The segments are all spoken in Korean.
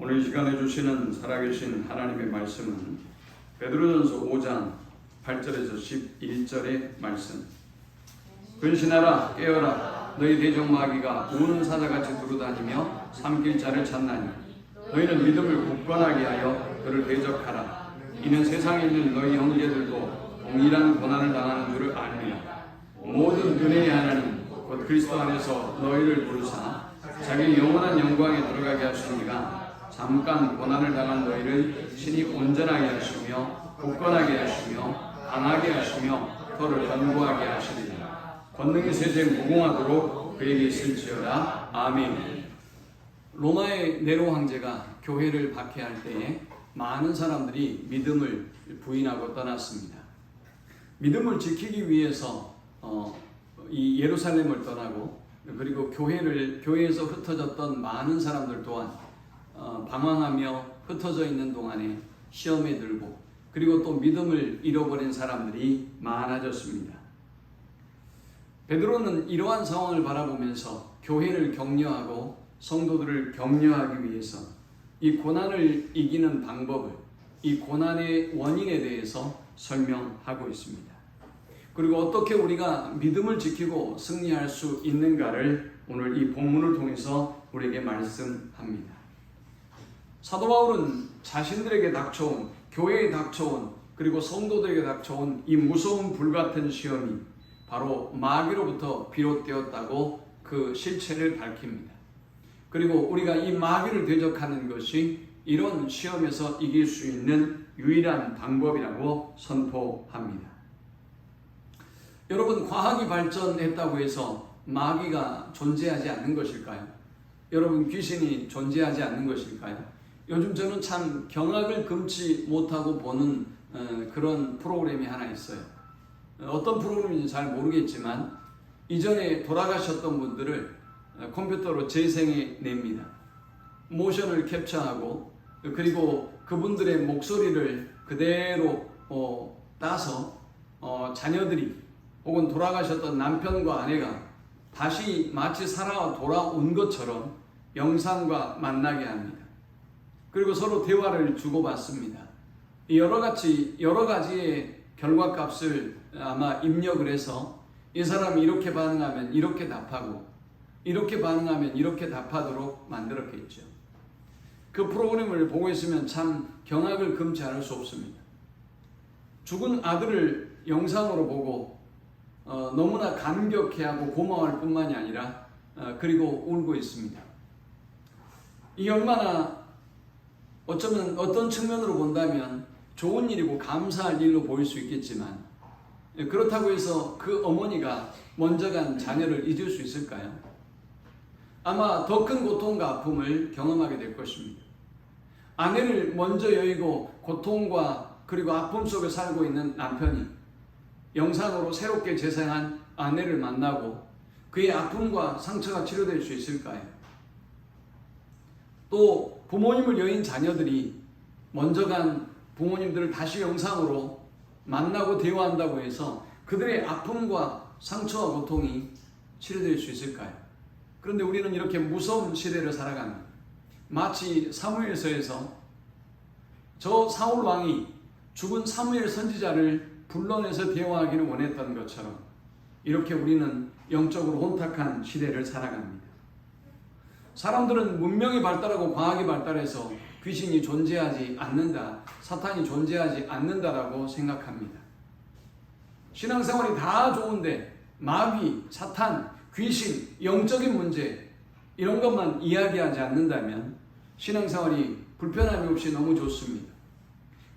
오늘 이 시간에 주시는 살아계신 하나님의 말씀은 베드로전서 5장 8절에서 11절의 말씀. 근신하라 깨어라 너희 대적 마귀가 우는 사자같이 두루다니며 삼킬 자를 찾나니 너희는 믿음을 굳건하게 하여 그를 대적하라. 이는 세상에 있는 너희 형제들도 동일한 고난을 당하는 줄을 아느냐. 모든 은혜의 하나님 곧 그리스도 안에서 너희를 부르사 자기 영원한 영광에 들어가게 하시니가 잠깐 고난을 당한 너희를 신이 온전하게 하시며 굳건하게 하시며 강하게 하시며 터를 견고하게 하시리라. 권능이 세세 무궁하도록 그에게 있을지어다. 아멘. 로마의 네로 황제가 교회를 박해할 때에 많은 사람들이 믿음을 부인하고 떠났습니다. 믿음을 지키기 위해서 이 예루살렘을 떠나고, 그리고 교회에서 흩어졌던 많은 사람들 또한 방황하며 흩어져 있는 동안에 시험에 들고, 그리고 또 믿음을 잃어버린 사람들이 많아졌습니다. 베드로는 이러한 상황을 바라보면서 교회를 격려하고 성도들을 격려하기 위해서 이 고난을 이기는 방법을, 이 고난의 원인에 대해서 설명하고 있습니다. 그리고 어떻게 우리가 믿음을 지키고 승리할 수 있는가를 오늘 이 본문을 통해서 우리에게 말씀합니다. 사도 바울은 자신들에게 닥쳐온, 교회에 닥쳐온, 그리고 성도들에게 닥쳐온 이 무서운 불같은 시험이 바로 마귀로부터 비롯되었다고 그 실체를 밝힙니다. 그리고 우리가 이 마귀를 대적하는 것이 이런 시험에서 이길 수 있는 유일한 방법이라고 선포합니다. 여러분, 과학이 발전했다고 해서 마귀가 존재하지 않는 것일까요? 여러분, 귀신이 존재하지 않는 것일까요? 요즘 저는 참 경악을 금치 못하고 보는 그런 프로그램이 하나 있어요. 어떤 프로그램인지 잘 모르겠지만 이전에 돌아가셨던 분들을 컴퓨터로 재생해 냅니다. 모션을 캡처하고, 그리고 그분들의 목소리를 그대로 따서 자녀들이 혹은 돌아가셨던 남편과 아내가 다시 마치 살아 돌아온 것처럼 영상과 만나게 합니다. 그리고 서로 대화를 주고받습니다. 여러 가지의 결과값을 아마 입력을 해서 이 사람이 이렇게 반응하면 이렇게 답하고, 이렇게 반응하면 이렇게 답하도록 만들었겠죠. 그 프로그램을 보고 있으면 참 경악을 금치 않을 수 없습니다. 죽은 아들을 영상으로 보고 너무나 감격해하고 고마워할 뿐만이 아니라 그리고 울고 있습니다. 이 얼마나 어쩌면 어떤 측면으로 본다면 좋은 일이고 감사할 일로 보일 수 있겠지만, 그렇다고 해서 그 어머니가 먼저 간 자녀를 잊을 수 있을까요? 아마 더 큰 고통과 아픔을 경험하게 될 것입니다. 아내를 먼저 여의고 고통과 그리고 아픔 속에 살고 있는 남편이 영상으로 새롭게 재생한 아내를 만나고 그의 아픔과 상처가 치료될 수 있을까요? 또 부모님을 여인 자녀들이 먼저 간 부모님들을 다시 영상으로 만나고 대화한다고 해서 그들의 아픔과 상처와 고통이 치료될 수 있을까요? 그런데 우리는 이렇게 무서운 시대를 살아갑니다. 마치 사무엘서에서 저 사울 왕이 죽은 사무엘 선지자를 불러내서 대화하기를 원했던 것처럼 이렇게 우리는 영적으로 혼탁한 시대를 살아갑니다. 사람들은 문명이 발달하고 과학이 발달해서 귀신이 존재하지 않는다, 사탄이 존재하지 않는다라고 생각합니다. 신앙생활이 다 좋은데 마귀, 사탄, 귀신, 영적인 문제 이런 것만 이야기하지 않는다면 신앙생활이 불편함이 없이 너무 좋습니다.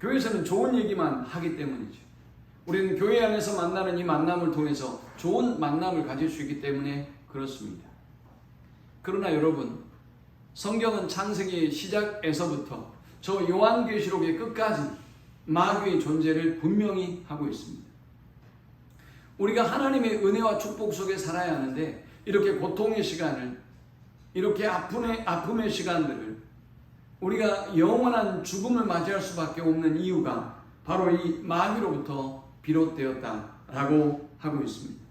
교회에서는 좋은 얘기만 하기 때문이죠. 우리는 교회 안에서 만나는 이 만남을 통해서 좋은 만남을 가질 수 있기 때문에 그렇습니다. 그러나 여러분, 성경은 창세기 시작에서부터 저 요한계시록의 끝까지 마귀의 존재를 분명히 하고 있습니다. 우리가 하나님의 은혜와 축복 속에 살아야 하는데 이렇게 고통의 시간을, 이렇게 아픔의 시간들을, 우리가 영원한 죽음을 맞이할 수밖에 없는 이유가 바로 이 마귀로부터 비롯되었다라고 하고 있습니다.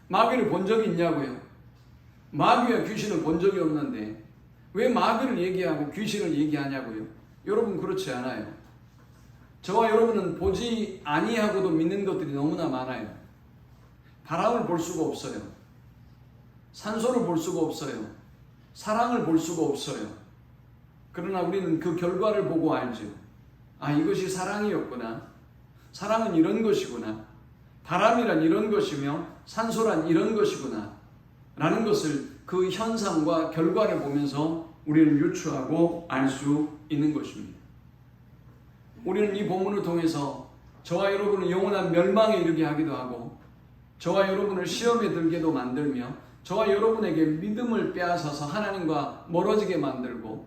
마귀를 본 적이 있냐고요? 마귀와 귀신을 본 적이 없는데 왜 마귀를 얘기하고 귀신을 얘기하냐고요? 여러분 그렇지 않아요. 저와 여러분은 보지 아니하고도 믿는 것들이 너무나 많아요. 바람을 볼 수가 없어요. 산소를 볼 수가 없어요. 사랑을 볼 수가 없어요. 그러나 우리는 그 결과를 보고 알죠. 아, 이것이 사랑이었구나. 사랑은 이런 것이구나. 바람이란 이런 것이며 산소란 이런 것이구나. 라는 것을 그 현상과 결과를 보면서 우리는 유추하고 알 수 있는 것입니다. 우리는 이 본문을 통해서 저와 여러분을 영원한 멸망에 이르게 하기도 하고, 저와 여러분을 시험에 들게도 만들며, 저와 여러분에게 믿음을 빼앗아서 하나님과 멀어지게 만들고,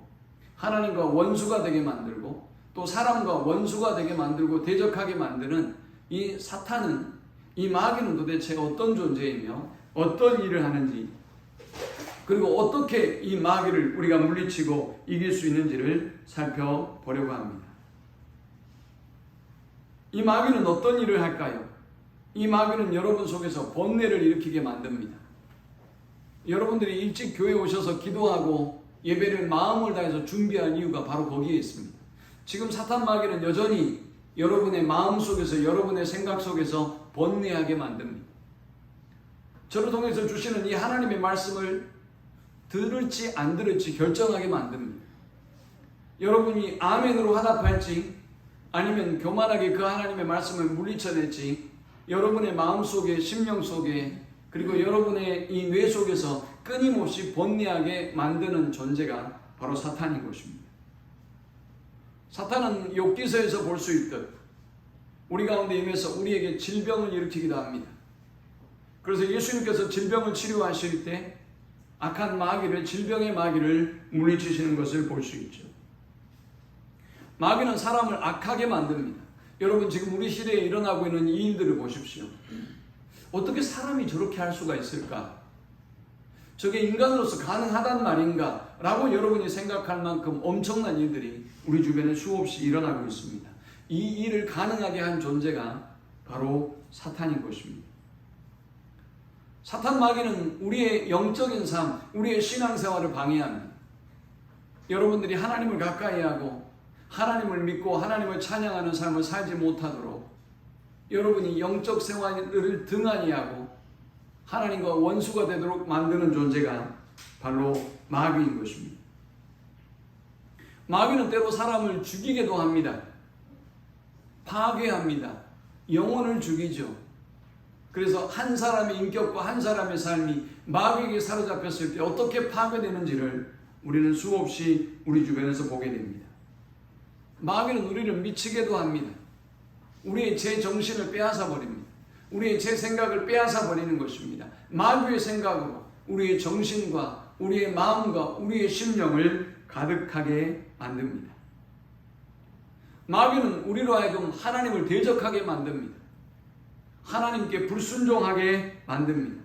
하나님과 원수가 되게 만들고, 또 사람과 원수가 되게 만들고 대적하게 만드는 이 사탄은, 이 마귀는 도대체 어떤 존재이며 어떤 일을 하는지, 그리고 어떻게 이 마귀를 우리가 물리치고 이길 수 있는지를 살펴보려고 합니다. 이 마귀는 어떤 일을 할까요? 이 마귀는 여러분 속에서 번뇌를 일으키게 만듭니다. 여러분들이 일찍 교회에 오셔서 기도하고 예배를 마음을 다해서 준비할 이유가 바로 거기에 있습니다. 지금 사탄 마귀는 여전히 여러분의 마음 속에서, 여러분의 생각 속에서 번뇌하게 만듭니다. 저를 통해서 주시는 이 하나님의 말씀을 들을지 안 들을지 결정하게 만듭니다. 여러분이 아멘으로 화답할지 아니면 교만하게 그 하나님의 말씀을 물리쳐낼지, 여러분의 마음 속에, 심령 속에, 그리고 여러분의 이 뇌 속에서 끊임없이 번뇌하게 만드는 존재가 바로 사탄인 것입니다. 사탄은 욥기서에서 볼 수 있듯 우리 가운데 임해서 우리에게 질병을 일으키기도 합니다. 그래서 예수님께서 질병을 치료하실 때 악한 마귀를, 질병의 마귀를 물리치시는 것을 볼 수 있죠. 마귀는 사람을 악하게 만듭니다. 여러분 지금 우리 시대에 일어나고 있는 이 일들을 보십시오. 어떻게 사람이 저렇게 할 수가 있을까? 저게 인간으로서 가능하단 말인가? 라고 여러분이 생각할 만큼 엄청난 일들이 우리 주변에 수없이 일어나고 있습니다. 이 일을 가능하게 한 존재가 바로 사탄인 것입니다. 사탄 마귀는 우리의 영적인 삶, 우리의 신앙생활을 방해합니다. 여러분들이 하나님을 가까이 하고 하나님을 믿고 하나님을 찬양하는 삶을 살지 못하도록, 여러분이 영적 생활을 등한히 하고 하나님과 원수가 되도록 만드는 존재가 바로 마귀인 것입니다. 마귀는 때로 사람을 죽이기도 합니다. 파괴합니다. 영혼을 죽이죠. 그래서 한 사람의 인격과 한 사람의 삶이 마귀에게 사로잡혔을 때 어떻게 파괴되는지를 우리는 수없이 우리 주변에서 보게 됩니다. 마귀는 우리를 미치게도 합니다. 우리의 제 정신을 빼앗아 버립니다. 우리의 제 생각을 빼앗아 버리는 것입니다. 마귀의 생각으로 우리의 정신과 우리의 마음과 우리의 심령을 가득하게 만듭니다. 마귀는 우리로 하여금 하나님을 대적하게 만듭니다. 하나님께 불순종하게 만듭니다.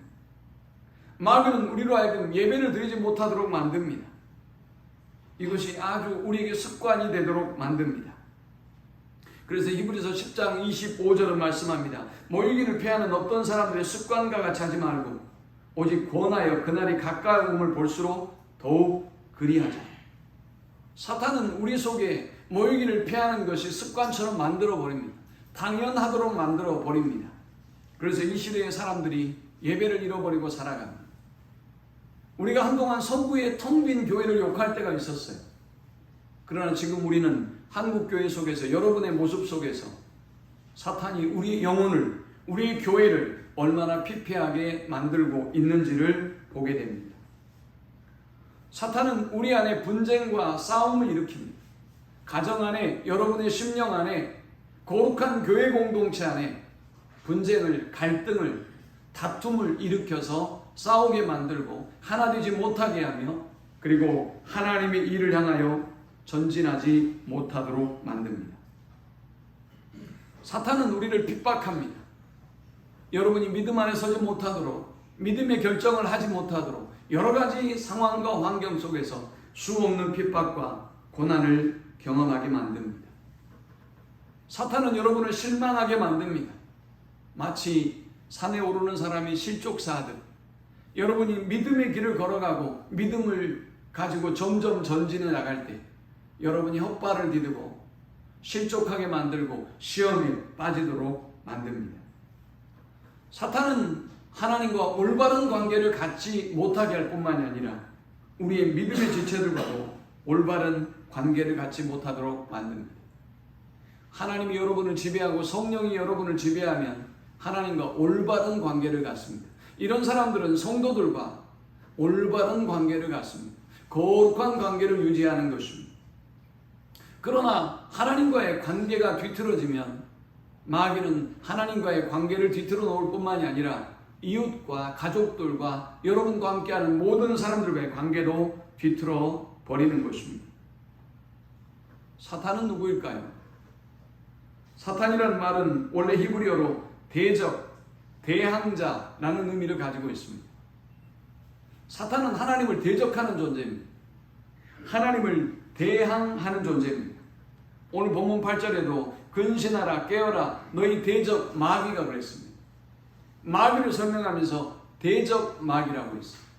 마귀는 우리로 하여금 예배를 드리지 못하도록 만듭니다. 이것이 아주 우리에게 습관이 되도록 만듭니다. 그래서 히브리서 10장 25절은 말씀합니다. 모이기를 피하는 어떤 사람들의 습관과 같이 하지 말고 오직 권하여 그날이 가까움을 볼수록 더욱 그리하자. 사탄은 우리 속에 모이기를 피하는 것이 습관처럼 만들어 버립니다. 당연하도록 만들어 버립니다. 그래서 이 시대의 사람들이 예배를 잃어버리고 살아갑니다. 우리가 한동안 서구의 텅 빈 교회를 욕할 때가 있었어요. 그러나 지금 우리는 한국교회 속에서, 여러분의 모습 속에서 사탄이 우리의 영혼을, 우리의 교회를 얼마나 피폐하게 만들고 있는지를 보게 됩니다. 사탄은 우리 안에 분쟁과 싸움을 일으킵니다. 가정 안에, 여러분의 심령 안에, 거룩한 교회 공동체 안에 분쟁을, 갈등을, 다툼을 일으켜서 싸우게 만들고 하나 되지 못하게 하며, 그리고 하나님의 일을 향하여 전진하지 못하도록 만듭니다. 사탄은 우리를 핍박합니다. 여러분이 믿음 안에 서지 못하도록, 믿음의 결정을 하지 못하도록 여러 가지 상황과 환경 속에서 수없는 핍박과 고난을 경험하게 만듭니다. 사탄은 여러분을 실망하게 만듭니다. 마치 산에 오르는 사람이 실족사하듯 여러분이 믿음의 길을 걸어가고 믿음을 가지고 점점 전진해 나갈 때 여러분이 헛발을 디디고 실족하게 만들고 시험에 빠지도록 만듭니다. 사탄은 하나님과 올바른 관계를 갖지 못하게 할 뿐만이 아니라 우리의 믿음의 지체들과도 올바른 관계를 갖지 못하도록 만듭니다. 하나님이 여러분을 지배하고 성령이 여러분을 지배하면 하나님과 올바른 관계를 갖습니다. 이런 사람들은 성도들과 올바른 관계를 갖습니다. 거룩한 관계를 유지하는 것입니다. 그러나 하나님과의 관계가 뒤틀어지면 마귀는 하나님과의 관계를 뒤틀어 놓을 뿐만이 아니라 이웃과 가족들과 여러분과 함께하는 모든 사람들과의 관계도 뒤틀어 버리는 것입니다. 사탄은 누구일까요? 사탄이라는 말은 원래 히브리어로 대적, 대항자라는 의미를 가지고 있습니다. 사탄은 하나님을 대적하는 존재입니다. 하나님을 대항하는 존재입니다. 오늘 본문 8절에도 근신하라 깨어라 너희 대적 마귀가 그랬습니다. 마귀를 설명하면서 대적 마귀라고 했습니다.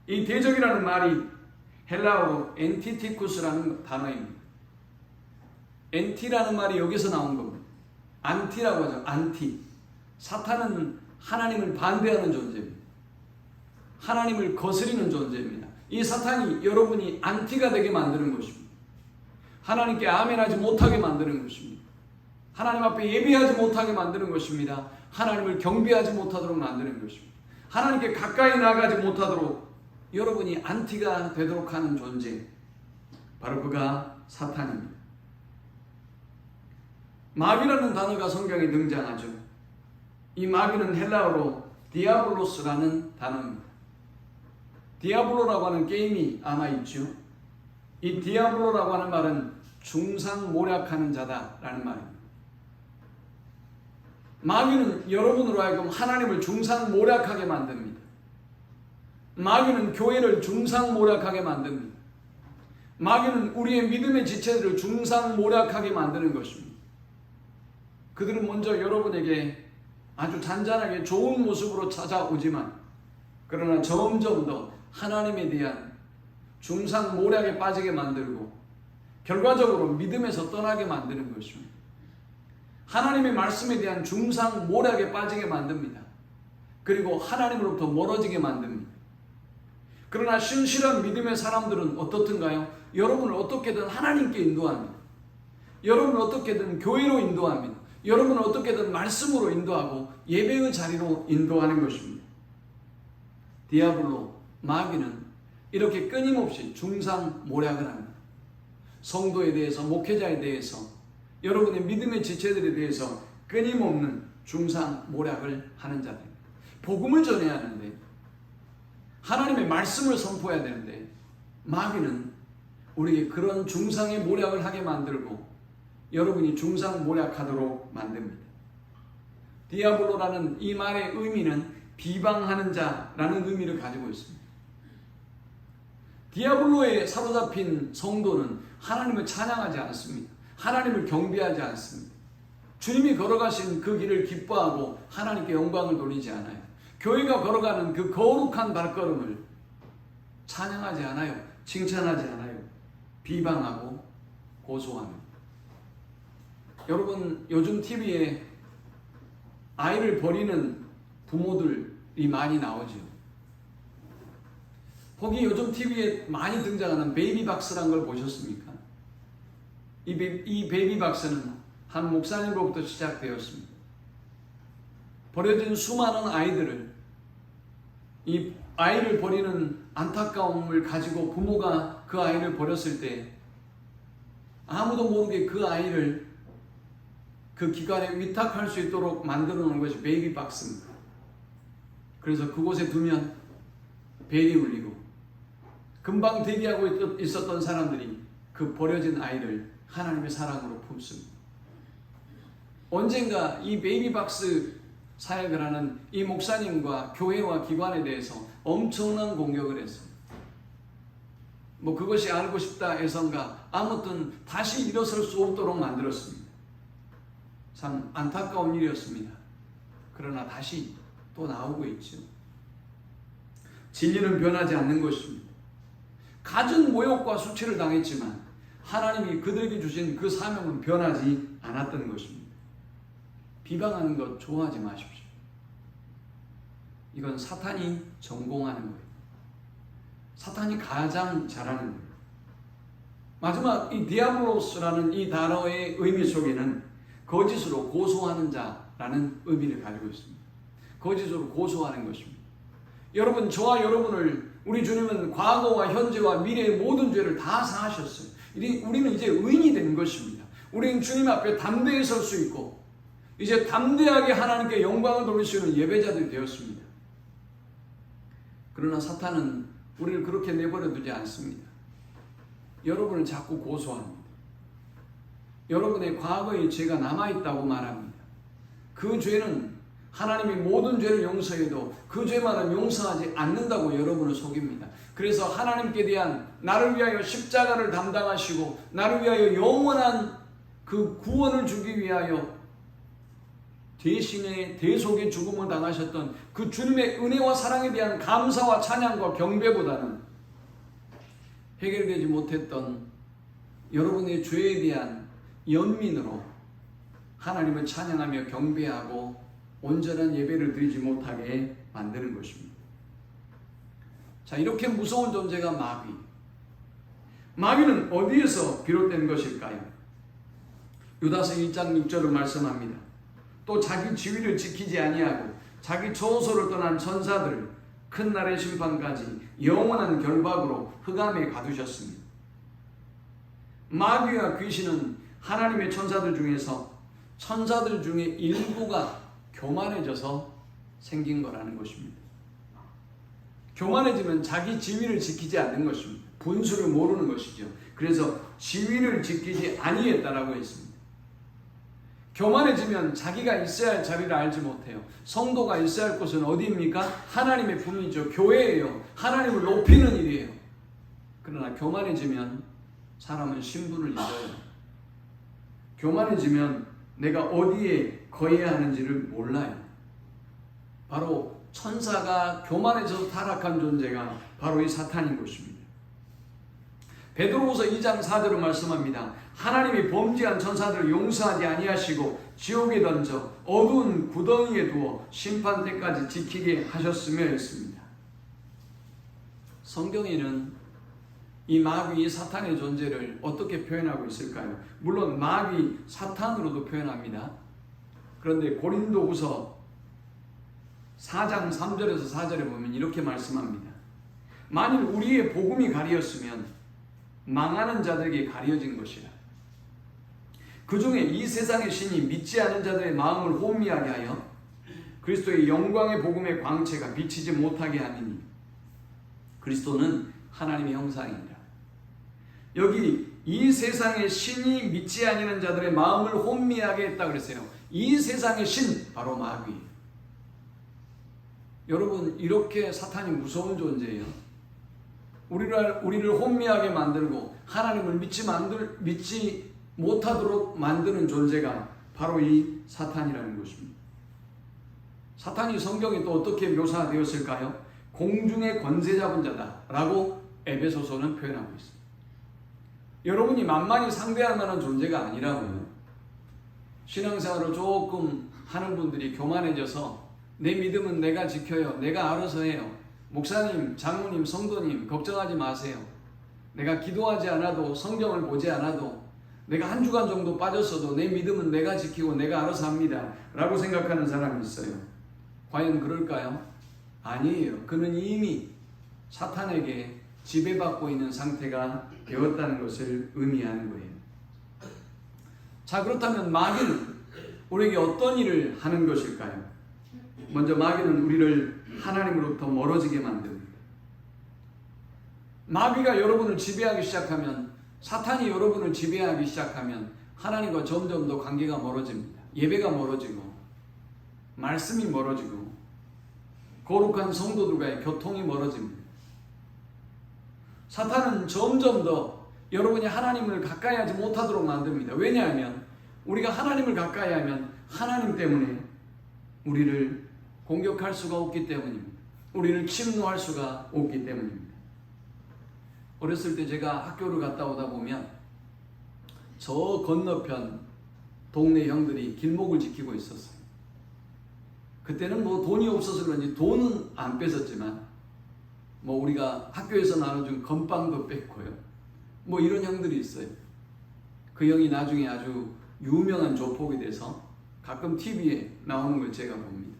이 대적이라는 말이 헬라어로 엔티티쿠스라는 단어입니다. 엔티라는 말이 여기서 나온 겁니다. 안티라고 하죠. 안티. 사탄은 하나님을 반대하는 존재입니다. 하나님을 거스리는 존재입니다. 이 사탄이 여러분이 안티가 되게 만드는 것입니다. 하나님께 아멘하지 못하게 만드는 것입니다. 하나님 앞에 예배하지 못하게 만드는 것입니다. 하나님을 경배하지 못하도록 만드는 것입니다. 하나님께 가까이 나가지 못하도록 여러분이 안티가 되도록 하는 존재, 바로 그가 사탄입니다. 마귀라는 단어가 성경에 등장하죠. 이 마귀는 헬라어로 디아블로스라는 단어입니다. 디아블로라고 하는 게임이 아마 있죠. 이 디아블로라고 하는 말은 중상모략하는 자다라는 말입니다. 마귀는 여러분으로 하여금 하나님을 중상모략하게 만듭니다. 마귀는 교회를 중상모략하게 만듭니다. 마귀는 우리의 믿음의 지체들을 중상모략하게 만드는 것입니다. 그들은 먼저 여러분에게 아주 잔잔하게 좋은 모습으로 찾아오지만 그러나 점점 더 하나님에 대한 중상모략에 빠지게 만들고 결과적으로 믿음에서 떠나게 만드는 것입니다. 하나님의 말씀에 대한 중상모략에 빠지게 만듭니다. 그리고 하나님으로부터 멀어지게 만듭니다. 그러나 신실한 믿음의 사람들은 어떻든가요? 여러분을 어떻게든 하나님께 인도합니다. 여러분을 어떻게든 교회로 인도합니다. 여러분을 어떻게든 말씀으로 인도하고 예배의 자리로 인도하는 것입니다. 디아블로, 마귀는 이렇게 끊임없이 중상모략을 합니다. 성도에 대해서, 목회자에 대해서, 여러분의 믿음의 지체들에 대해서 끊임없는 중상모략을 하는 자들입니다. 복음을 전해야 하는데, 하나님의 말씀을 선포해야 되는데 마귀는 우리에게 그런 중상의 모략을 하게 만들고 여러분이 중상모략하도록 만듭니다. 디아블로라는 이 말의 의미는 비방하는 자라는 의미를 가지고 있습니다. 디아블로에 사로잡힌 성도는 하나님을 찬양하지 않습니다. 하나님을 경배하지 않습니다. 주님이 걸어가신 그 길을 기뻐하고 하나님께 영광을 돌리지 않아요. 교회가 걸어가는 그 거룩한 발걸음을 찬양하지 않아요. 칭찬하지 않아요. 비방하고 고소합니다. 여러분, 요즘 TV에 아이를 버리는 부모들이 많이 나오죠. 거기 요즘 TV에 많이 등장하는 베이비박스라는 걸 보셨습니까? 이 베이비박스는 한 목사님으로부터 시작되었습니다. 버려진 수많은 아이들을, 이 아이를 버리는 안타까움을 가지고 부모가 그 아이를 버렸을 때 아무도 모르게 그 아이를 그 기관에 위탁할 수 있도록 만들어 놓은 것이 베이비박스입니다. 그래서 그곳에 두면 벨이 울리고 금방 대기하고 있었던 사람들이 그 버려진 아이를 하나님의 사랑으로 품습니다. 언젠가 이 베이비박스 사역을 하는 이 목사님과 교회와 기관에 대해서 엄청난 공격을 했습니다. 뭐 그것이 알고 싶다 해서인가 아무튼 다시 일어설 수 없도록 만들었습니다. 참 안타까운 일이었습니다. 그러나 다시 또 나오고 있죠. 진리는 변하지 않는 것입니다. 갖은 모욕과 수치를 당했지만 하나님이 그들에게 주신 그 사명은 변하지 않았던 것입니다. 비방하는 것 좋아하지 마십시오. 이건 사탄이 전공하는 거예요. 사탄이 가장 잘하는 거예요. 마지막 이 디아블로스라는 이 단어의 의미 속에는 거짓으로 고소하는 자라는 의미를 가지고 있습니다. 거짓으로 고소하는 것입니다. 여러분, 저와 여러분을 우리 주님은 과거와 현재와 미래의 모든 죄를 다 사하셨어요. 우리는 이제 의인이 된 것입니다. 우리는 주님 앞에 담대히 설 수 있고 이제 담대하게 하나님께 영광을 돌릴 수 있는 예배자들이 되었습니다. 그러나 사탄은 우리를 그렇게 내버려 두지 않습니다. 여러분을 자꾸 고소합니다. 여러분의 과거의 죄가 남아있다고 말합니다. 그 죄는 하나님이 모든 죄를 용서해도 그 죄만은 용서하지 않는다고 여러분을 속입니다. 그래서 하나님께 대한 나를 위하여 십자가를 담당하시고 나를 위하여 영원한 그 구원을 주기 위하여 대신의 대속의 죽음을 당하셨던 그 주님의 은혜와 사랑에 대한 감사와 찬양과 경배보다는 해결되지 못했던 여러분의 죄에 대한 연민으로 하나님을 찬양하며 경배하고 온전한 예배를 드리지 못하게 만드는 것입니다. 자, 이렇게 무서운 존재가 마귀. 마귀는 어디에서 비롯된 것일까요? 유다서 1장 6절을 말씀합니다. 또 자기 지위를 지키지 아니하고 자기 처소를 떠난 천사들을 큰 날의 심판까지 영원한 결박으로 흑암에 가두셨습니다. 마귀와 귀신은 하나님의 천사들 중에서 천사들 중에 일부가 교만해져서 생긴 거라는 것입니다. 교만해지면 자기 지위를 지키지 않는 것입니다. 분수를 모르는 것이죠. 그래서 지위를 지키지 아니했다라고 했습니다. 교만해지면 자기가 있어야 할 자리를 알지 못해요. 성도가 있어야 할 곳은 어디입니까? 하나님의 품이죠. 교회예요. 하나님을 높이는 일이에요. 그러나 교만해지면 사람은 신분을 잊어요. 교만해지면 내가 어디에 거해야 하는지를 몰라요. 바로 천사가 교만해져서 타락한 존재가 바로 이 사탄인 것입니다. 베드로후서 2장 4절을 말씀합니다. 하나님이 범죄한 천사들을 용서하지 아니하시고 지옥에 던져 어두운 구덩이에 두어 심판 때까지 지키게 하셨으며 했습니다. 성경에는 이 마귀, 이 사탄의 존재를 어떻게 표현하고 있을까요? 물론 마귀, 사탄으로도 표현합니다. 그런데 고린도후서 4장 3절에서 4절에 보면 이렇게 말씀합니다. 만일 우리의 복음이 가리었으면 망하는 자들에게 가려진 것이라. 그 중에 이 세상의 신이 믿지 않은 자들의 마음을 혼미하게 하여 그리스도의 영광의 복음의 광채가 비치지 못하게 하니니 그리스도는 하나님의 형상이니라. 여기 이 세상의 신이 믿지 아니하는 자들의 마음을 혼미하게 했다 그랬어요. 이 세상의 신, 바로 마귀. 여러분, 이렇게 사탄이 무서운 존재예요. 우리를 혼미하게 만들고 하나님을 믿지 못하도록 만드는 존재가 바로 이 사탄이라는 것입니다. 사탄이 성경에 또 어떻게 묘사되었을까요? 공중의 권세 잡은 자다라고 에베소서는 표현하고 있습니다. 여러분이 만만히 상대할 만한 존재가 아니라고요. 신앙생활을 조금 하는 분들이 교만해져서 내 믿음은 내가 지켜요. 내가 알아서 해요. 목사님, 장로님, 성도님 걱정하지 마세요. 내가 기도하지 않아도 성경을 보지 않아도 내가 한 주간 정도 빠졌어도 내 믿음은 내가 지키고 내가 알아서 합니다. 라고 생각하는 사람이 있어요. 과연 그럴까요? 아니에요. 그는 이미 사탄에게 지배받고 있는 상태가 되었다는 것을 의미하는 거예요. 자, 그렇다면 마귀는 우리에게 어떤 일을 하는 것일까요? 먼저 마귀는 우리를 하나님으로부터 멀어지게 만듭니다. 마귀가 여러분을 지배하기 시작하면, 사탄이 여러분을 지배하기 시작하면 하나님과 점점 더 관계가 멀어집니다. 예배가 멀어지고 말씀이 멀어지고 거룩한 성도들과의 교통이 멀어집니다. 사탄은 점점 더 여러분이 하나님을 가까이 하지 못하도록 만듭니다. 왜냐하면 우리가 하나님을 가까이 하면 하나님 때문에 우리를 공격할 수가 없기 때문입니다. 우리를 침노할 수가 없기 때문입니다. 어렸을 때 제가 학교를 갔다 오다 보면 저 건너편 동네 형들이 길목을 지키고 있었어요. 그때는 뭐 돈이 없어서 그런지 돈은 안 뺏었지만 뭐 우리가 학교에서 나눠준 건빵도 뺐고요. 뭐 이런 형들이 있어요. 그 형이 나중에 아주 유명한 조폭이 돼서 가끔 TV에 나오는 걸 제가 봅니다.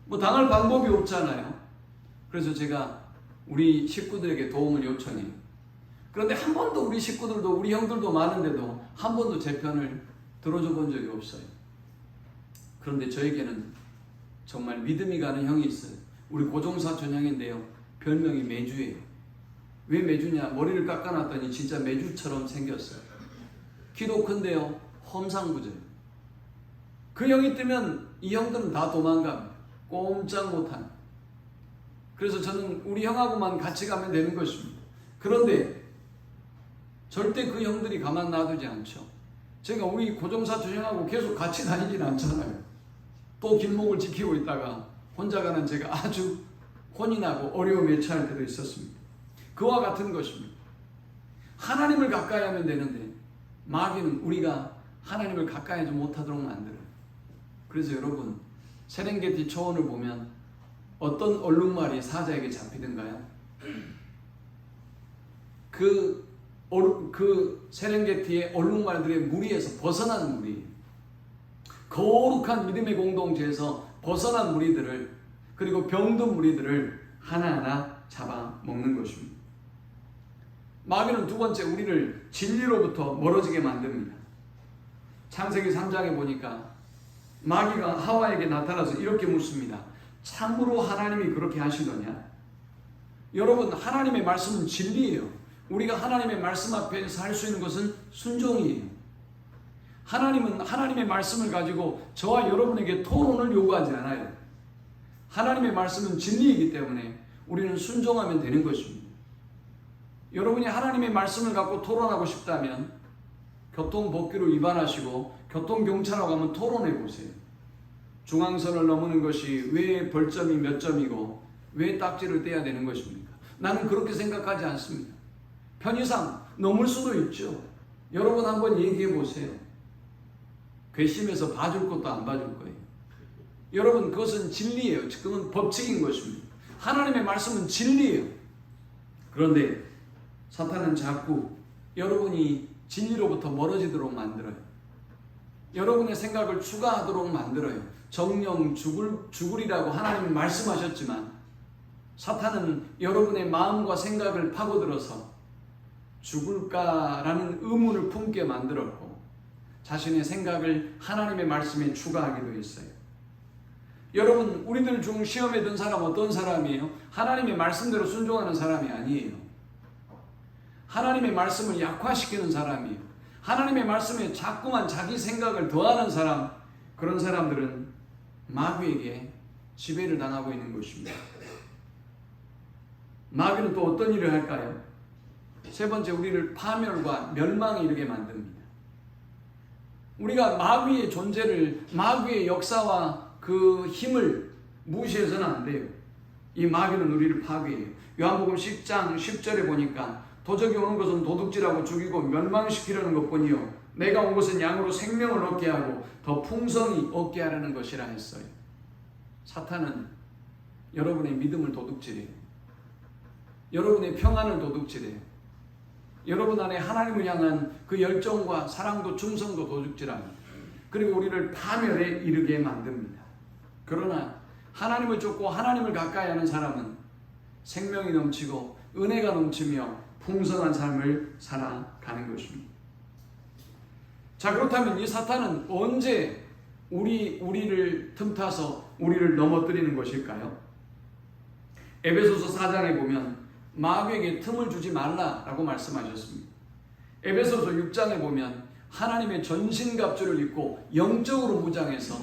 뭐 당할 방법이 없잖아요. 그래서 제가 우리 식구들에게 도움을 요청해요. 그런데 한 번도 우리 식구들도 우리 형들도 많은데도 한 번도 제 편을 들어줘 본 적이 없어요. 그런데 저에게는 정말 믿음이 가는 형이 있어요. 우리 고종사촌 형인데요. 별명이 매주예요. 왜 매주냐? 머리를 깎아놨더니 진짜 매주처럼 생겼어요. 키도 큰데요. 험상궂어요. 그 형이 뜨면 이 형들은 다 도망갑니다. 꼼짝 못합니다. 그래서 저는 우리 형하고만 같이 가면 되는 것입니다. 그런데 절대 그 형들이 가만 놔두지 않죠. 제가 우리 고종사촌 형하고 계속 같이 다니진 않잖아요. 또 길목을 지키고 있다가 혼자 가는 제가 아주 혼이 나고 어려움에 처할 때도 있었습니다. 그와 같은 것입니다. 하나님을 가까이 하면 되는데 마귀는 우리가 하나님을 가까이 하지 못하도록 만들어요. 그래서 여러분, 세렝게티 초원을 보면 어떤 얼룩말이 사자에게 잡히던가요? 그 세렝게티의 얼룩말들의 무리에서 벗어난 무리, 거룩한 믿음의 공동체에서 벗어난 무리들을, 그리고 병든 무리들을 하나하나 잡아먹는 것입니다. 마귀는 두 번째, 우리를 진리로부터 멀어지게 만듭니다. 창세기 3장에 보니까 마귀가 하와에게 나타나서 이렇게 묻습니다. 참으로 하나님이 그렇게 하시더냐? 여러분, 하나님의 말씀은 진리예요. 우리가 하나님의 말씀 앞에서 할 수 있는 것은 순종이에요. 하나님은 하나님의 말씀을 가지고 저와 여러분에게 토론을 요구하지 않아요. 하나님의 말씀은 진리이기 때문에 우리는 순종하면 되는 것입니다. 여러분이 하나님의 말씀을 갖고 토론하고 싶다면 교통법규를 위반하시고 교통경찰하고 한번 토론해 보세요. 중앙선을 넘는 것이 왜 벌점이 몇 점이고 왜 딱지를 떼야 되는 것입니까? 나는 그렇게 생각하지 않습니다. 편의상 넘을 수도 있죠. 여러분 한번 얘기해 보세요. 괘씸해서 봐줄 것도 안 봐줄 거예요. 여러분, 그것은 진리예요. 그건 법칙인 것입니다. 하나님의 말씀은 진리예요. 그런데 사탄은 자꾸 여러분이 진리로부터 멀어지도록 만들어요. 여러분의 생각을 추가하도록 만들어요. 정령 죽으리라고 하나님이 말씀하셨지만 사탄은 여러분의 마음과 생각을 파고들어서 죽을까라는 의문을 품게 만들었고 자신의 생각을 하나님의 말씀에 추가하기도 했어요. 여러분, 우리들 중 시험에 든 사람 어떤 사람이에요? 하나님의 말씀대로 순종하는 사람이 아니에요. 하나님의 말씀을 약화시키는 사람이에요. 하나님의 말씀에 자꾸만 자기 생각을 더하는 사람, 그런 사람들은 마귀에게 지배를 당하고 있는 것입니다. 마귀는 또 어떤 일을 할까요? 세 번째, 우리를 파멸과 멸망에 이르게 만듭니다. 우리가 마귀의 존재를, 마귀의 역사와 그 힘을 무시해서는 안 돼요. 이 마귀는 우리를 파괴해요. 요한복음 10장 10절에 보니까 도적이 오는 것은 도둑질하고 죽이고 멸망시키려는 것뿐이요 내가 온 것은 양으로 생명을 얻게 하고 더 풍성히 얻게 하려는 것이라 했어요. 사탄은 여러분의 믿음을 도둑질해요. 여러분의 평안을 도둑질해요. 여러분 안에 하나님을 향한 그 열정과 사랑도 충성도 도둑질합니다. 그리고 우리를 파멸에 이르게 만듭니다. 그러나 하나님을 쫓고 하나님을 가까이 하는 사람은 생명이 넘치고 은혜가 넘치며 풍성한 삶을 살아가는 것입니다. 자, 그렇다면 이 사탄은 언제 우리를 틈타서 우리를 넘어뜨리는 것일까요? 에베소서 4장에 보면 마귀에게 틈을 주지 말라라고 말씀하셨습니다. 에베소서 6장에 보면 하나님의 전신갑주를 입고 영적으로 무장해서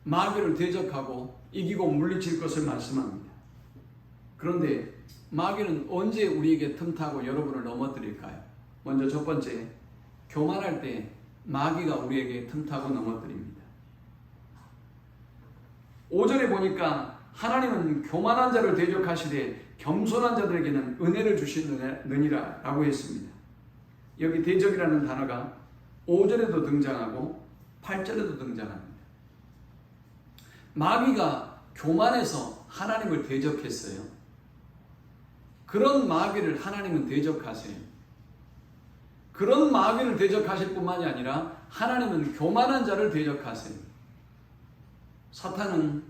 마귀를 대적하고 이기고 물리칠 것을 말씀합니다. 그런데 마귀는 언제 우리에게 틈타고 여러분을 넘어뜨릴까요? 먼저 첫 번째, 교만할 때 마귀가 우리에게 틈타고 넘어뜨립니다. 5절에 보니까 하나님은 교만한 자를 대적하시되 겸손한 자들에게는 은혜를 주시느니라 라고 했습니다. 여기 대적이라는 단어가 5절에도 등장하고 8절에도 등장합니다. 마귀가 교만해서 하나님을 대적했어요. 그런 마귀를 하나님은 대적하세요. 그런 마귀를 대적하실 뿐만이 아니라 하나님은 교만한 자를 대적하세요. 사탄은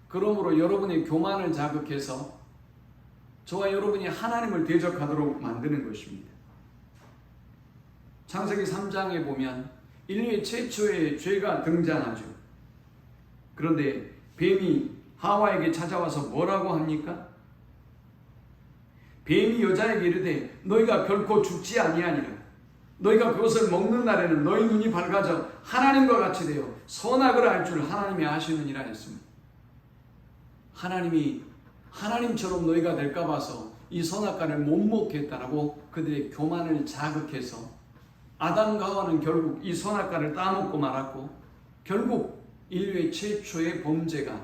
그러므로 여러분의 교만을 자극해서 저와 여러분이 하나님을 대적하도록 만드는 것입니다. 창세기 3장에 보면 인류의 최초의 죄가 등장하죠. 그런데 뱀이 하와에게 찾아와서 뭐라고 합니까? 뱀이 여자에게 이르되 너희가 결코 죽지 아니하니라. 너희가 그것을 먹는 날에는 너희 눈이 밝아져 하나님과 같이 되어 선악을 알 줄 하나님이 아시느니라 했습니다. 하나님이 하나님처럼 너희가 될까 봐서 이 선악과를 못 먹겠다라고 그들의 교만을 자극해서 아담과 하와는 결국 이 선악과를 따먹고 말았고 결국 인류의 최초의 범죄가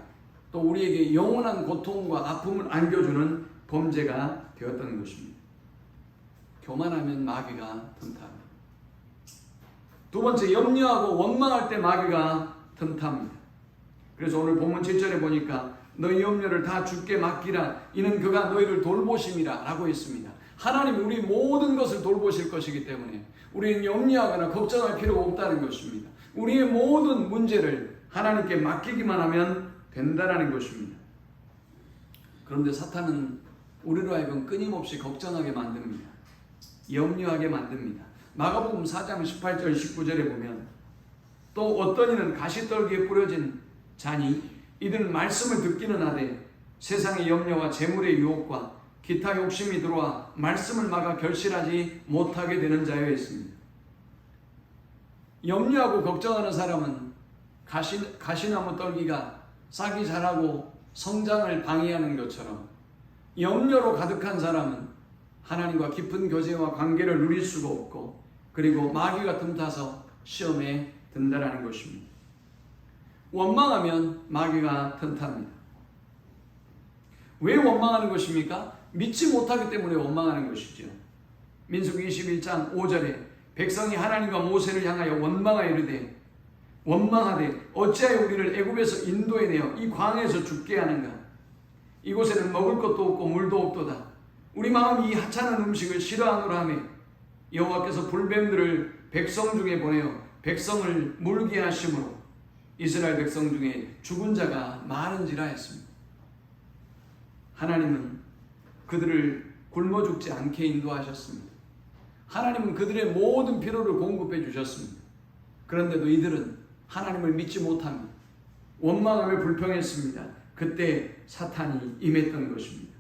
또 우리에게 영원한 고통과 아픔을 안겨주는 범죄가 되었던 것입니다. 교만하면 마귀가 틈탑니다. 두 번째, 염려하고 원망할 때 마귀가 틈탑니다. 그래서 오늘 본문 7절에 보니까 너희 염려를 다 주께 맡기라 이는 그가 너희를 돌보심이라 라고 했습니다. 하나님이 우리 모든 것을 돌보실 것이기 때문에 우리는 염려하거나 걱정할 필요가 없다는 것입니다. 우리의 모든 문제를 하나님께 맡기기만 하면 된다는 것입니다. 그런데 사탄은 우리로 하여금 끊임없이 걱정하게 만듭니다. 염려하게 만듭니다. 마가복음 4장 18절 19절에 보면 또 어떤 이는 가시떨기에 뿌려진 자니 이들은 말씀을 듣기는 하되 세상의 염려와 재물의 유혹과 기타 욕심이 들어와 말씀을 막아 결실하지 못하게 되는 자여 있습니다. 염려하고 걱정하는 사람은 가시나무 떨기가 싹이 자라고 성장을 방해하는 것처럼 염려로 가득한 사람은 하나님과 깊은 교제와 관계를 누릴 수가 없고 그리고 마귀가 틈타서 시험에 든다라는 것입니다. 원망하면 마귀가 틈탑니다. 왜 원망하는 것입니까? 믿지 못하기 때문에 원망하는 것이죠. 민수기 21장 5절에 백성이 하나님과 모세를 향하여 원망하여 이르되 원망하되 어찌하여 우리를 애굽에서 인도해내어 이 광야에서 죽게 하는가? 이곳에는 먹을 것도 없고 물도 없도다. 우리 마음이 이 하찮은 음식을 싫어하노라 하며 여호와께서 불뱀들을 백성 중에 보내어 백성을 물게 하심으로 이스라엘 백성 중에 죽은 자가 많은지라 했습니다. 하나님은 그들을 굶어 죽지 않게 인도하셨습니다. 하나님은 그들의 모든 필요를 공급해 주셨습니다. 그런데도 이들은 하나님을 믿지 못합니다. 원망하며 불평했습니다. 그때 사탄이 임했던 것입니다.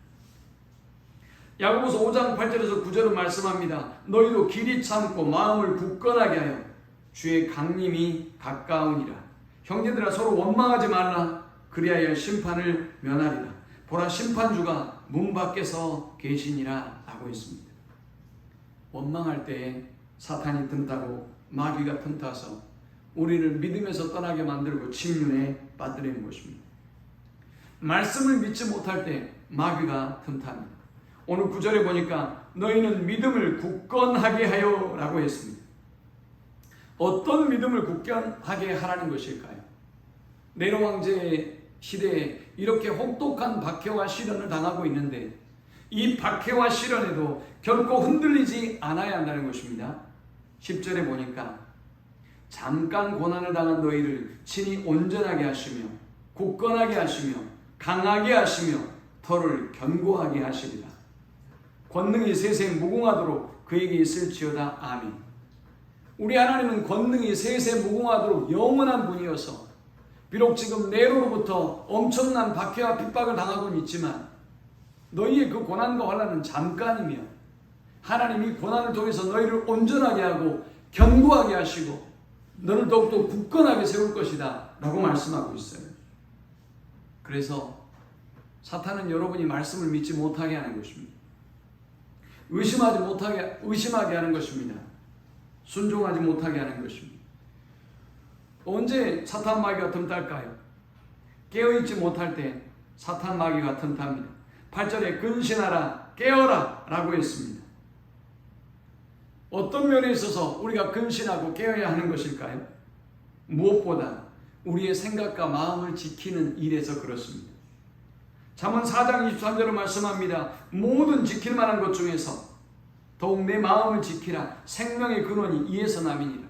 야고보서 5장 8절에서 9절은 말씀합니다. 너희도 길이 참고 마음을 굳건하게 하여 주의 강림이 가까우니라. 형제들아 서로 원망하지 말라. 그리하여 심판을 면하리라. 보라 심판주가 문 밖에서 계시니라 라고 했습니다. 원망할 때에 사탄이 틈타고 마귀가 틈타서 우리를 믿음에서 떠나게 만들고 침륜에 빠뜨리는 것입니다. 말씀을 믿지 못할 때 마귀가 틈탑니다. 오늘 9절에 보니까 너희는 믿음을 굳건하게 하여 라고 했습니다. 어떤 믿음을 굳건하게 하라는 것일까요? 네로 황제의 시대에 이렇게 혹독한 박해와 시련을 당하고 있는데 이 박해와 시련에도 결코 흔들리지 않아야 한다는 것입니다. 10절에 보니까 잠깐 고난을 당한 너희를 친히 온전하게 하시며 굳건하게 하시며 강하게 하시며 터를 견고하게 하시리라. 권능이 세세 무궁하도록 그에게 있을지어다. 아멘. 우리 하나님은 권능이 세세 무궁하도록 영원한 분이어서 비록 지금 네로로부터 엄청난 박해와 핍박을 당하고는 있지만 너희의 그 고난과 환난은 잠깐이며 하나님이 고난을 통해서 너희를 온전하게 하고 견고하게 하시고 너를 더욱더 굳건하게 세울 것이다 라고 말씀하고 있어요. 그래서 사탄은 여러분이 말씀을 믿지 못하게 하는 것입니다. 의심하게 하는 것입니다. 순종하지 못하게 하는 것입니다. 언제 사탄 마귀가 틈탈까요? 깨어있지 못할 때 사탄 마귀가 틈탑니다. 8절에 근신하라, 깨어라 라고 했습니다. 어떤 면에 있어서 우리가 근신하고 깨어야 하는 것일까요? 무엇보다 우리의 생각과 마음을 지키는 일에서 그렇습니다. 잠언 4장 23절을 말씀합니다. 모든 지킬 만한 것 중에서 더욱 내 마음을 지키라. 생명의 근원이 이에서 남이니라.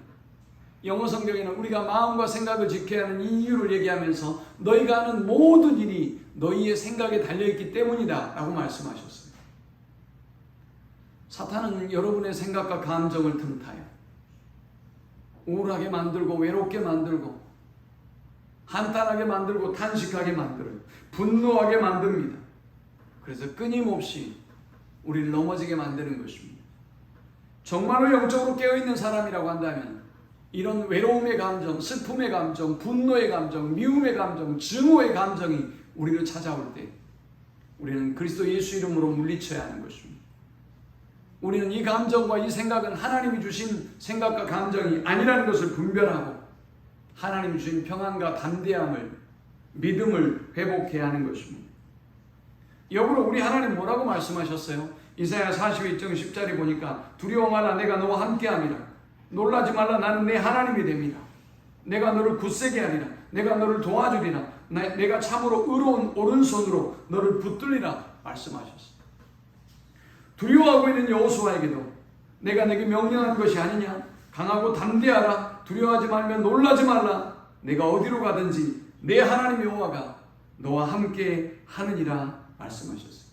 영어 성경에는 우리가 마음과 생각을 지켜야 하는 이유를 얘기하면서 너희가 하는 모든 일이 너희의 생각에 달려있기 때문이다 라고 말씀하셨어요. 사탄은 여러분의 생각과 감정을 틈타요. 우울하게 만들고 외롭게 만들고 한탄하게 만들고 탄식하게 만들어요. 분노하게 만듭니다. 그래서 끊임없이 우리를 넘어지게 만드는 것입니다. 정말로 영적으로 깨어있는 사람이라고 한다면 이런 외로움의 감정, 슬픔의 감정, 분노의 감정, 미움의 감정, 증오의 감정이 우리를 찾아올 때 우리는 그리스도 예수 이름으로 물리쳐야 하는 것입니다. 우리는 이 감정과 이 생각은 하나님이 주신 생각과 감정이 아니라는 것을 분별하고 하나님이 주신 평안과 담대함을, 믿음을 회복해야 하는 것입니다. 역으로 우리 하나님 뭐라고 말씀하셨어요? 이사야 42장 10절에 보니까 두려워 말라 내가 너와 함께함이라. 놀라지 말라 나는 내 하나님이 됩니다. 내가 너를 굳세게 하리라. 내가 너를 도와주리라. 내가 참으로 의로운 오른손으로 너를 붙들리라 말씀하셨습니다. 두려워하고 있는 여호수아에게도 내가 내게 명령한 것이 아니냐? 강하고 담대하라. 두려워하지 말며 놀라지 말라. 내가 어디로 가든지 내 하나님 여호와가 너와 함께 하느니라 말씀하셨습니다.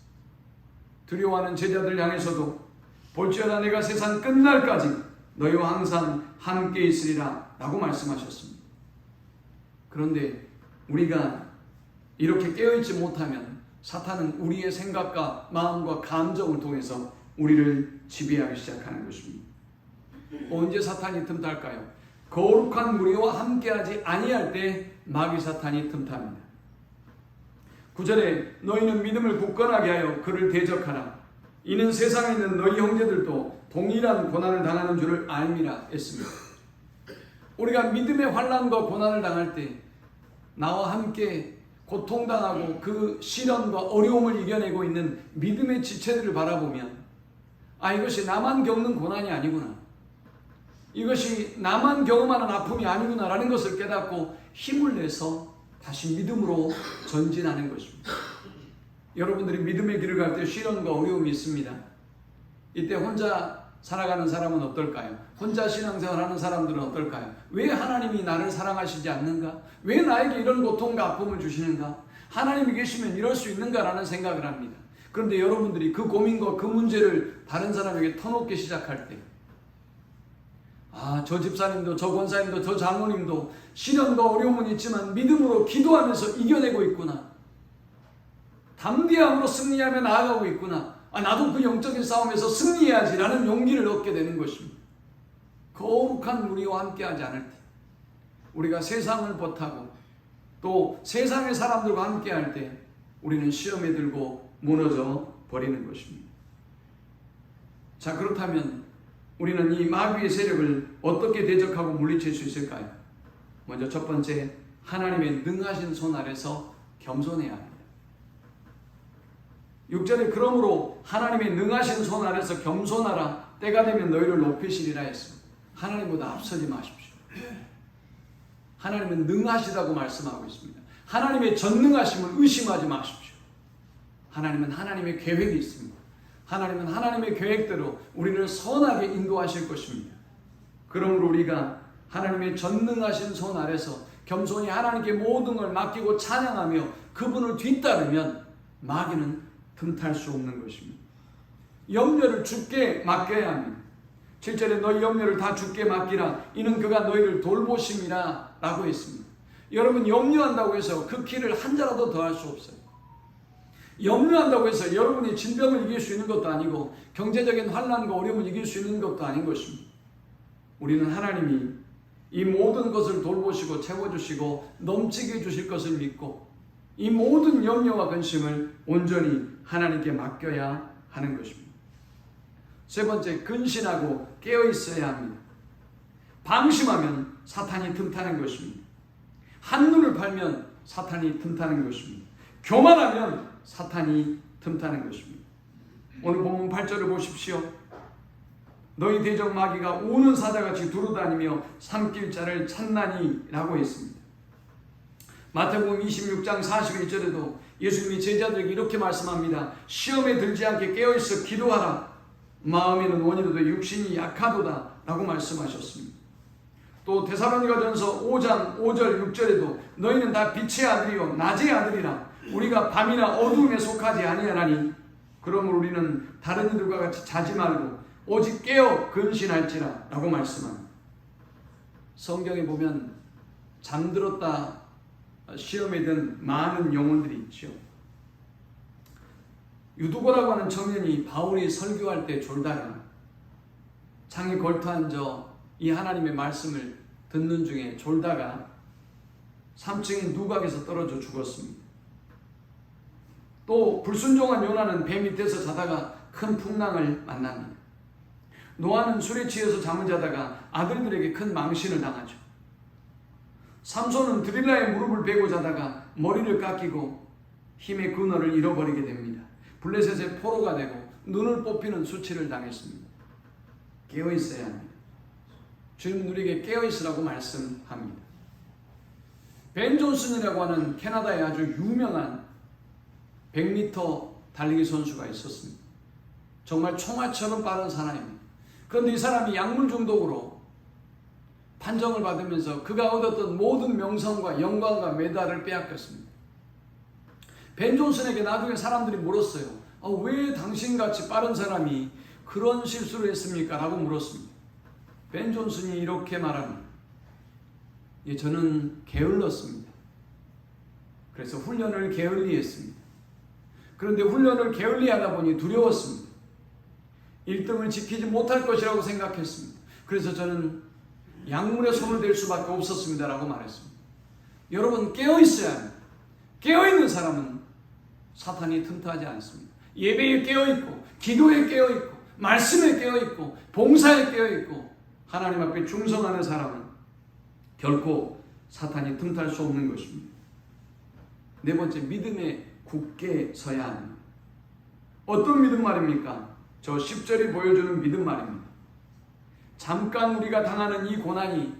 두려워하는 제자들 향해서도 볼지어다 내가 세상 끝날까지 너희와 항상 함께 있으리라 라고 말씀하셨습니다. 그런데 우리가 이렇게 깨어있지 못하면 사탄은 우리의 생각과 마음과 감정을 통해서 우리를 지배하기 시작하는 것입니다. 언제 사탄이 틈탈까요? 거룩한 무리와 함께하지 아니할 때 마귀 사탄이 틈탑니다. 9절에 너희는 믿음을 굳건하게 하여 그를 대적하라. 이는 세상에 있는 너희 형제들도 동일한 고난을 당하는 줄을 알미라 했습니다. 우리가 믿음의 환난과 고난을 당할 때 나와 함께 고통당하고 그 시련과 어려움을 이겨내고 있는 믿음의 지체들을 바라보면 이것이 나만 겪는 고난이 아니구나. 이것이 나만 경험하는 아픔이 아니구나 라는 것을 깨닫고 힘을 내서 다시 믿음으로 전진하는 것입니다. 여러분들이 믿음의 길을 갈 때 시련과 어려움이 있습니다. 이때 혼자 살아가는 사람은 어떨까요? 혼자 신앙생활하는 사람들은 어떨까요? 왜 하나님이 나를 사랑하시지 않는가? 왜 나에게 이런 고통과 아픔을 주시는가? 하나님이 계시면 이럴 수 있는가라는 생각을 합니다. 그런데 여러분들이 그 고민과 그 문제를 다른 사람에게 터놓기 시작할 때 저 집사님도 저 권사님도 저 장로님도 시련과 어려움은 있지만 믿음으로 기도하면서 이겨내고 있구나. 담대함으로 승리하며 나아가고 있구나. 나도 그 영적인 싸움에서 승리해야지 라는 용기를 얻게 되는 것입니다. 거룩한 우리와 함께하지 않을 때 우리가 세상을 버타고 또 세상의 사람들과 함께할 때 우리는 시험에 들고 무너져 버리는 것입니다. 자, 그렇다면 우리는 이 마귀의 세력을 어떻게 대적하고 물리칠 수 있을까요? 먼저 첫 번째, 하나님의 능하신 손 아래서 겸손해야 합니다. 6절에 그러므로 하나님의 능하신 손 아래서 겸손하라. 때가 되면 너희를 높이시리라 했습니다. 하나님보다 앞서지 마십시오. 하나님은 능하시다고 말씀하고 있습니다. 하나님의 전능하심을 의심하지 마십시오. 하나님은 하나님의 계획이 있습니다. 하나님은 하나님의 계획대로 우리를 선하게 인도하실 것입니다. 그러므로 우리가 하나님의 전능하신 손 아래서 겸손히 하나님께 모든 걸 맡기고 찬양하며 그분을 뒤따르면 마귀는 틈탈 수 없는 것입니다. 염려를 주께 맡겨야 합니다. 7절에 너희 염려를 다 주께 맡기라. 이는 그가 너희를 돌보심이라 라고 했습니다. 여러분, 염려한다고 해서 그 길을 한 자라도 더 할 수 없어요. 염려한다고 해서 여러분이 질병을 이길 수 있는 것도 아니고 경제적인 환난과 어려움을 이길 수 있는 것도 아닌 것입니다. 우리는 하나님이 이 모든 것을 돌보시고 채워주시고 넘치게 해주실 것을 믿고 이 모든 염려와 근심을 온전히 하나님께 맡겨야 하는 것입니다. 세 번째, 근신하고 깨어있어야 합니다. 방심하면 사탄이 틈타는 것입니다. 한눈을 팔면 사탄이 틈타는 것입니다. 교만하면 사탄이 틈타는 것입니다. 오늘 본문 8절을 보십시오. 너희 대적 마귀가 우는 사자같이 두루다니며 삼킬 자를 찾나니 라고 했습니다. 마태복음 26장 41절에도 예수님이 제자들에게 이렇게 말씀합니다. 시험에 들지 않게 깨어있어 기도하라. 마음에는 원이로도 육신이 약하도다 라고 말씀하셨습니다. 또 데살로니가전서 5장 5절 6절에도 너희는 다 빛의 아들이요 낮의 아들이라. 우리가 밤이나 어두움에 속하지 아니하나니 그러므로 우리는 다른 이들과 같이 자지 말고 오직 깨어 근신할지라 라고 말씀합니다. 성경에 보면 잠들었다 시험에 든 많은 영혼들이 있죠. 유두고라고 하는 청년이 바울이 설교할 때 졸다가 창에 걸터앉아 이 하나님의 말씀을 듣는 중에 졸다가 3층인 누각에서 떨어져 죽었습니다. 또 불순종한 요나는 배 밑에서 자다가 큰 풍랑을 만납니다. 노아는 술에 취해서 잠을 자다가 아들들에게 큰 망신을 당하죠. 삼손은 드릴라의 무릎을 베고 자다가 머리를 깎이고 힘의 근원을 잃어버리게 됩니다. 블레셋의 포로가 되고 눈을 뽑히는 수치를 당했습니다. 깨어있어야 합니다. 주님은 우리에게 깨어있으라고 말씀합니다. 벤 존슨이라고 하는 캐나다의 아주 유명한 100m 달리기 선수가 있었습니다. 정말 총알처럼 빠른 사나이입니다. 그런데 이 사람이 약물 중독으로 판정을 받으면서 그가 얻었던 모든 명성과 영광과 메달을 빼앗겼습니다. 벤 존슨에게 나중에 사람들이 물었어요. 왜 당신같이 빠른 사람이 그런 실수를 했습니까? 라고 물었습니다. 벤 존슨이 이렇게 말합니다. 저는 게을렀습니다. 그래서 훈련을 게을리했습니다. 그런데 훈련을 게을리하다 보니 두려웠습니다. 1등을 지키지 못할 것이라고 생각했습니다. 그래서 저는 약물에 손을 댈 수밖에 없었습니다. 라고 말했습니다. 여러분 깨어있어야 합니다. 깨어있는 사람은 사탄이 틈타하지 않습니다. 예배에 깨어있고 기도에 깨어있고 말씀에 깨어있고 봉사에 깨어있고 하나님 앞에 충성하는 사람은 결코 사탄이 틈탈 수 없는 것입니다. 네 번째, 믿음에 굳게 서야 합니다. 어떤 믿음 말입니까? 저 10절이 보여주는 믿음 말입니다. 잠깐 우리가 당하는 이 고난이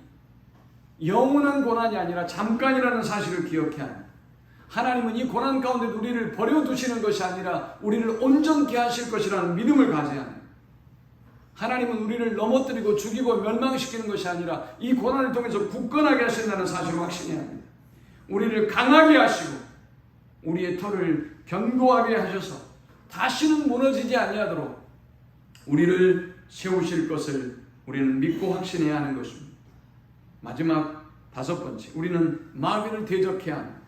영원한 고난이 아니라 잠깐이라는 사실을 기억해야 합니다. 하나님은 이 고난 가운데 우리를 버려두시는 것이 아니라 우리를 온전케 하실 것이라는 믿음을 가져야 합니다. 하나님은 우리를 넘어뜨리고 죽이고 멸망시키는 것이 아니라 이 고난을 통해서 굳건하게 하신다는 사실을 확신해야 합니다. 우리를 강하게 하시고 우리의 털을 견고하게 하셔서 다시는 무너지지 아니하도록 우리를 세우실 것을 우리는 믿고 확신해야 하는 것입니다. 마지막 5번째, 우리는 마귀를 대적해야 합니다.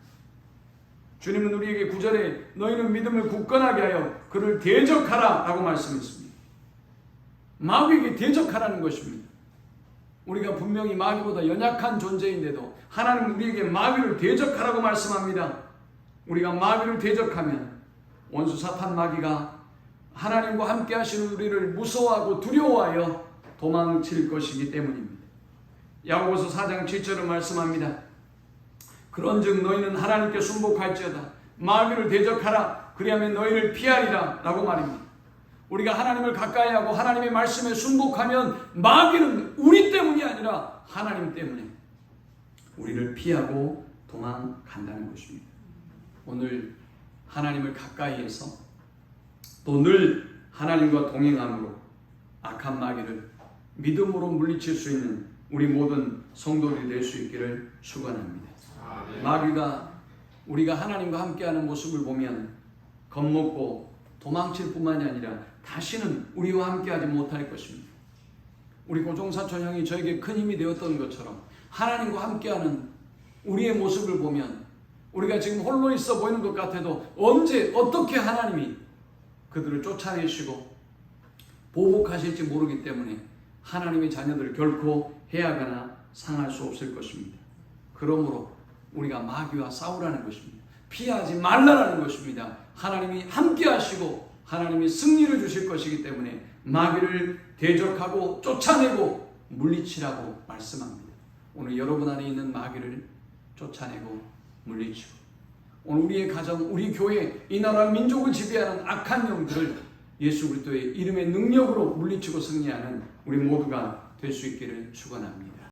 주님은 우리에게 9절에 너희는 믿음을 굳건하게 하여 그를 대적하라 라고 말씀했습니다. 마귀에게 대적하라는 것입니다. 우리가 분명히 마귀보다 연약한 존재인데도 하나님은 우리에게 마귀를 대적하라고 말씀합니다. 우리가 마귀를 대적하면 원수 사탄 마귀가 하나님과 함께 하시는 우리를 무서워하고 두려워하여 도망칠 것이기 때문입니다. 야고보서 4장 7절을 말씀합니다. 그런즉 너희는 하나님께 순복할지어다 마귀를 대적하라 그리하면 너희를 피하리라 라고 말입니다. 우리가 하나님을 가까이 하고 하나님의 말씀에 순복하면 마귀는 우리 때문이 아니라 하나님 때문에 우리를 피하고 도망간다는 것입니다. 오늘 하나님을 가까이 해서 또 늘 하나님과 동행함으로 악한 마귀를 믿음으로 물리칠 수 있는 우리 모든 성도들이 될 수 있기를 축원합니다. 마귀가 우리가 하나님과 함께하는 모습을 보면 겁먹고 도망칠 뿐만이 아니라 다시는 우리와 함께하지 못할 것입니다. 우리 고종사촌 형이 저에게 큰 힘이 되었던 것처럼 하나님과 함께하는 우리의 모습을 보면 우리가 지금 홀로 있어 보이는 것 같아도 언제 어떻게 하나님이 그들을 쫓아내시고 보복하실지 모르기 때문에 하나님의 자녀들을 결코 해하거나 상할 수 없을 것입니다. 그러므로 우리가 마귀와 싸우라는 것입니다. 피하지 말라라는 것입니다. 하나님이 함께 하시고 하나님이 승리를 주실 것이기 때문에 마귀를 대적하고 쫓아내고 물리치라고 말씀합니다. 오늘 여러분 안에 있는 마귀를 쫓아내고 물리치고 오늘 우리의 가정, 우리 교회, 이 나라 민족을 지배하는 악한 영들을 예수 그리스도의 이름의 능력으로 물리치고 승리하는 우리 모두가 될 수 있기를 축원합니다.